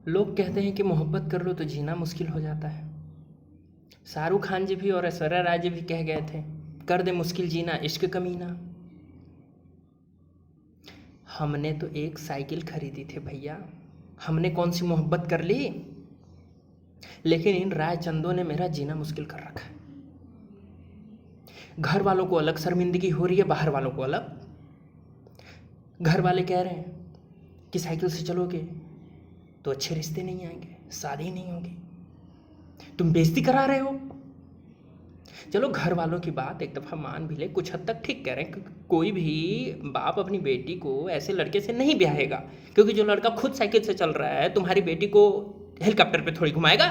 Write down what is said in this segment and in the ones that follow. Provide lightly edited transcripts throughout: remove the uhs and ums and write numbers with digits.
लोग कहते हैं कि मोहब्बत कर लो तो जीना मुश्किल हो जाता है। शाहरुख खान जी भी और ऐश्वर्या राय जी भी कह गए थे, कर दे मुश्किल जीना इश्क कमीना। हमने तो एक साइकिल खरीदी थी भैया, हमने कौन सी मोहब्बत कर ली। लेकिन इन राय चंदों ने मेरा जीना मुश्किल कर रखा है। घर वालों को अलग शर्मिंदगी हो रही है, बाहर वालों को अलग। घर वाले कह रहे हैं कि साइकिल से चलोगे तो अच्छे रिश्ते नहीं आएंगे, शादी नहीं होगी, तुम बेइज्जती करा रहे हो। चलो घर वालों की बात एक दफ़ा मान भी ले, कुछ हद तक ठीक कह रहे हैं, क्योंकि कोई भी बाप अपनी बेटी को ऐसे लड़के से नहीं ब्याहेगा, क्योंकि जो लड़का खुद साइकिल से चल रहा है तुम्हारी बेटी को हेलीकॉप्टर पे थोड़ी घुमाएगा।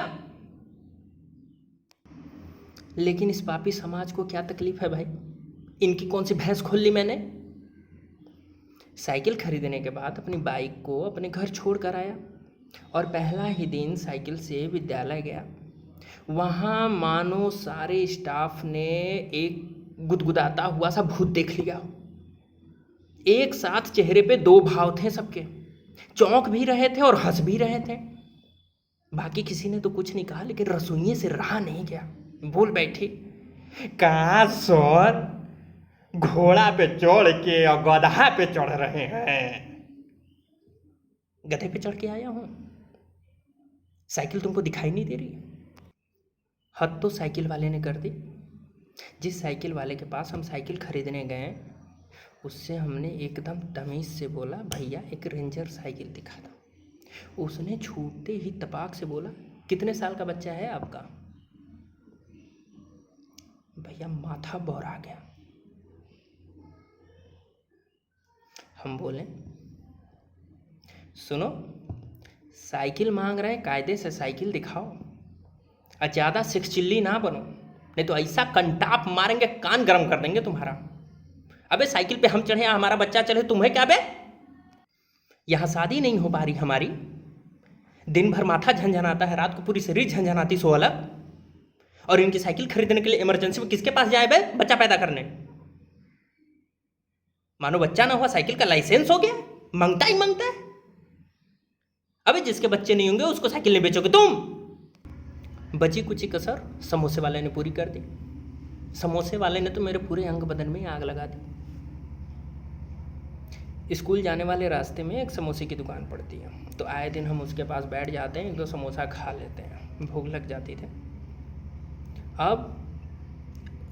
लेकिन इस पापी समाज को क्या तकलीफ है भाई, इनकी कौन सी भैंस खोल ली मैंने। साइकिल खरीदने के बाद अपनी बाइक को अपने घर छोड़ कर आया और पहला ही दिन साइकिल से विद्यालय गया। वहाँ मानो सारे स्टाफ ने एक गुदगुदाता हुआ सा भूत देख लिया हो। एक साथ चेहरे पे दो भाव थे सबके, चौंक भी रहे थे और हंस भी रहे थे। बाकी किसी ने तो कुछ नहीं कहा, लेकिन रसोइये से रहा नहीं गया, बोल बैठी, कहाँ सर घोड़ा पे चढ़ के और गधा पे चढ़ रहे हैं। गधे पे चढ़ के आया हूँ, साइकिल तुमको दिखाई नहीं दे रही। हद तो साइकिल वाले ने कर दी। जिस साइकिल वाले के पास हम साइकिल खरीदने गए उससे हमने एकदम तमीज़ से बोला, भैया एक रेंजर साइकिल दिखा दो। उसने छूटते ही तपाक से बोला, कितने साल का बच्चा है आपका। भैया माथा बौरा गया। हम बोले, सुनो साइकिल मांग रहे हैं, कायदे से साइकिल दिखाओ और ज़्यादा सिक्सचिल्ली ना बनो, नहीं तो ऐसा कंटाप मारेंगे कान गरम कर देंगे तुम्हारा। अबे साइकिल पे हम चढ़े, हमारा बच्चा चढ़े, तुम्हें क्या बे। यहाँ शादी नहीं हो पा रही हमारी, दिन भर माथा झंझनाता है, रात को पूरी शरीर झंझनाती सो अलग, और इनकी साइकिल खरीदने के लिए इमरजेंसी में किसके पास जाए बे बच्चा पैदा करने। मानो बच्चा ना हुआ, साइकिल का लाइसेंस हो गया, मांगता ही मांगता है। अबे जिसके बच्चे नहीं होंगे उसको साइकिल नहीं बेचोगे तुम। बची कुची कसर समोसे वाले ने पूरी कर दी। समोसे वाले ने तो मेरे पूरे अंग बदन में आग लगा दी। स्कूल जाने वाले रास्ते में एक समोसे की दुकान पड़ती है, तो आए दिन हम उसके पास बैठ जाते हैं, एक दो समोसा खा लेते हैं, भूख लग जाती थी। अब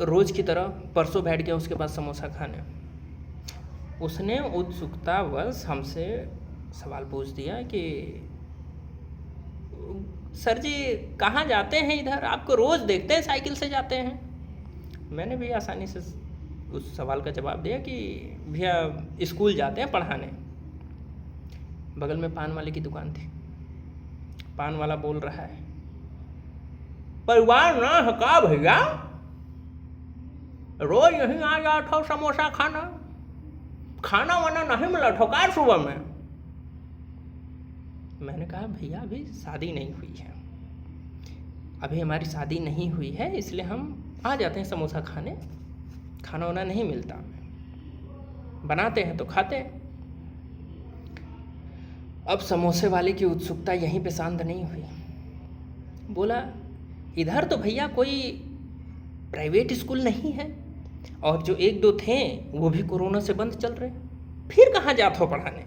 रोज़ की तरह परसों बैठ गया उसके पास समोसा खाने। उसने उत्सुकतावश हमसे सवाल पूछ दिया कि सर जी कहाँ जाते हैं, इधर आपको रोज़ देखते हैं साइकिल से जाते हैं। मैंने भी आसानी से उस सवाल का जवाब दिया कि भैया स्कूल जाते हैं पढ़ाने। बगल में पान वाले की दुकान थी। पान वाला बोल रहा है, परिवार ना है का भैया, रोज यहीं आ जाता हो समोसा खाना, खाना वाना नहीं मिला था का सुबह में। मैंने कहा भैया अभी शादी नहीं हुई है, अभी हमारी शादी नहीं हुई है, इसलिए हम आ जाते हैं समोसा खाने, खाना वाना नहीं मिलता, बनाते हैं तो खाते हैं। अब समोसे वाले की उत्सुकता यहीं पे शांत नहीं हुई। बोला इधर तो भैया कोई प्राइवेट स्कूल नहीं है, और जो एक दो थे वो भी कोरोना से बंद चल रहे, फिर कहाँ जाते हो पढ़ाने।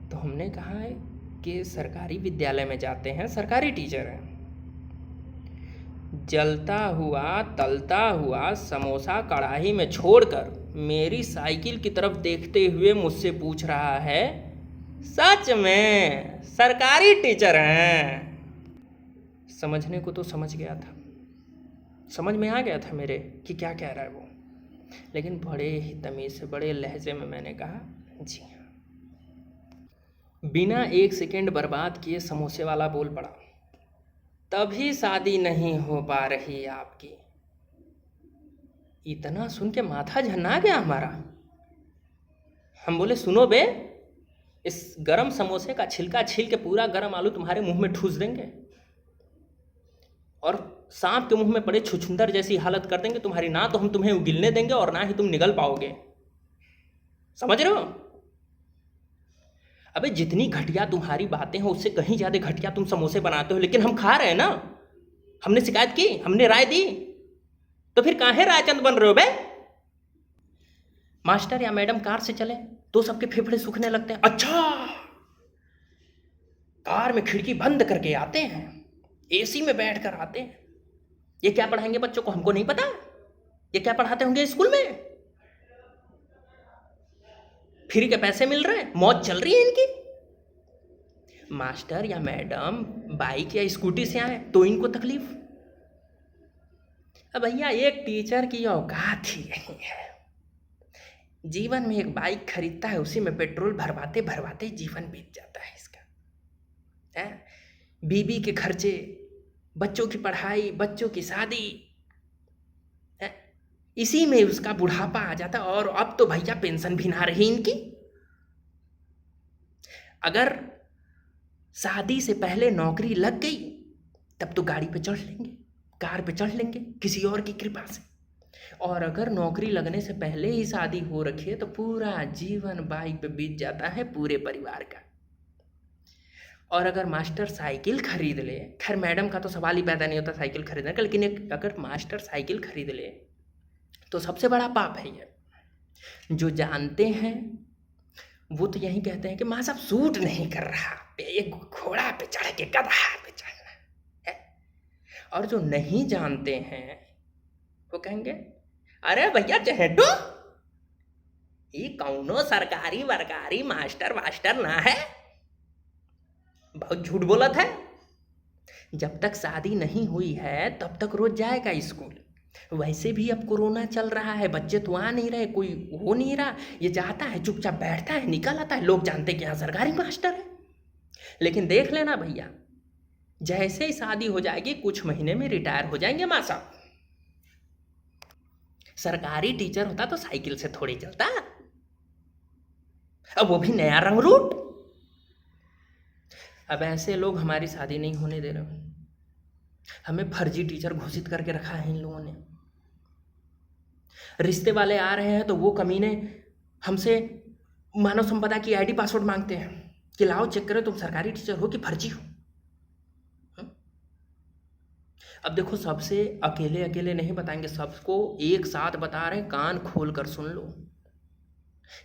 तो हमने कहा है कि सरकारी विद्यालय में जाते हैं, सरकारी टीचर हैं। जलता हुआ तलता हुआ समोसा कढ़ाई में छोड़कर मेरी साइकिल की तरफ देखते हुए मुझसे पूछ रहा है, सच में सरकारी टीचर हैं। समझने को तो समझ गया था, समझ में आ गया था मेरे कि क्या कह रहा है वो, लेकिन बड़े ही तमीज़ से बड़े लहजे में मैंने कहा जी हाँ। बिना एक सेकेंड बर्बाद किए समोसे वाला बोल पड़ा, तभी शादी नहीं हो पा रही आपकी। इतना सुन के माथा झन्ना गया हमारा। हम बोले सुनो बे, इस गरम समोसे का छिलका छील के पूरा गरम आलू तुम्हारे मुंह में ठूस देंगे और सांप के मुंह में पड़े छुछुंदर जैसी हालत कर देंगे तुम्हारी, ना तो हम तुम्हें उगिलने देंगे और ना ही तुम निगल पाओगे, समझ रहे हो। अबे जितनी घटिया तुम्हारी बातें हैं उससे कहीं ज़्यादा घटिया तुम समोसे बनाते हो, लेकिन हम खा रहे हैं ना। हमने शिकायत की, हमने राय दी, तो फिर काहे रायचंद बन रहे हो बे? मास्टर या मैडम कार से चले तो सबके फेफड़े सूखने लगते हैं। अच्छा, कार में खिड़की बंद करके आते हैं, एसी में बैठ कर आते हैं। ये क्या पढ़ाएंगे बच्चों को, हमको नहीं पता। ये क्या पढ़ाते होंगे स्कूल में? फ्री के पैसे मिल रहे हैं, मौज चल रही है इनकी। मास्टर या मैडम बाइक या स्कूटी से आए तो इनको तकलीफ। अब भैया एक टीचर की औकात ही नहीं है। जीवन में एक बाइक खरीदता है, उसी में पेट्रोल भरवाते भरवाते जीवन बीत जाता है इसका। है बीबी के खर्चे, बच्चों की पढ़ाई, बच्चों की शादी, है इसी में उसका बुढ़ापा आ जाता है। और अब तो भैया पेंशन भी ना रही इनकी। अगर शादी से पहले नौकरी लग गई तब तो गाड़ी पे चढ़ लेंगे, कार पे चढ़ लेंगे किसी और की कृपा से। और अगर नौकरी लगने से पहले ही शादी हो रखी है तो पूरा जीवन बाइक पे बीत जाता है पूरे परिवार का। और अगर मास्टर साइकिल खरीद ले, खैर मैडम का तो सवाल ही पैदा नहीं होता साइकिल खरीदने का, लेकिन अगर मास्टर साइकिल खरीद ले तो सबसे बड़ा पाप है ये। जो जानते हैं वो तो यही कहते हैं कि माँ साहब सूट नहीं कर रहा, एक घोड़ा पे चढ़ के गधा पे चढ़ना है। और जो नहीं जानते हैं वो कहेंगे अरे भैया चहेटो, ये कौनो सरकारी वरकारी मास्टर वास्टर ना है, बहुत झूठ बोला था। जब तक शादी नहीं हुई है तब तक रोज जाएगा स्कूल। वैसे भी अब कोरोना चल रहा है, बच्चे तो आ नहीं रहे, कोई हो नहीं रहा। ये जाता है चुपचाप बैठता है, निकल आता है, लोग जानते कि यहाँ सरकारी मास्टर है। लेकिन देख लेना भैया, जैसे ही शादी हो जाएगी कुछ महीने में रिटायर हो जाएंगे माँ साहब। सरकारी टीचर होता तो साइकिल से थोड़ी चलता, अब वो भी नया रंग रूट। अब ऐसे लोग हमारी शादी नहीं होने दे रहे, हमें फर्जी टीचर घोषित करके रखा है इन लोगों ने। रिश्ते वाले आ रहे हैं तो वो कमीने हमसे मानव संपदा की आईडी पासवर्ड मांगते हैं कि लाओ चेक करो तुम सरकारी टीचर हो कि फर्जी हो। अब देखो, सबसे अकेले अकेले नहीं बताएंगे, सबको एक साथ बता रहे हैं, कान खोल कर सुन लो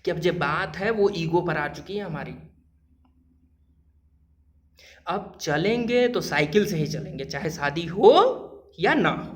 कि अब जो बात है वो ईगो पर आ चुकी है हमारी। अब चलेंगे तो साइकिल से ही चलेंगे, चाहे शादी हो या ना हो।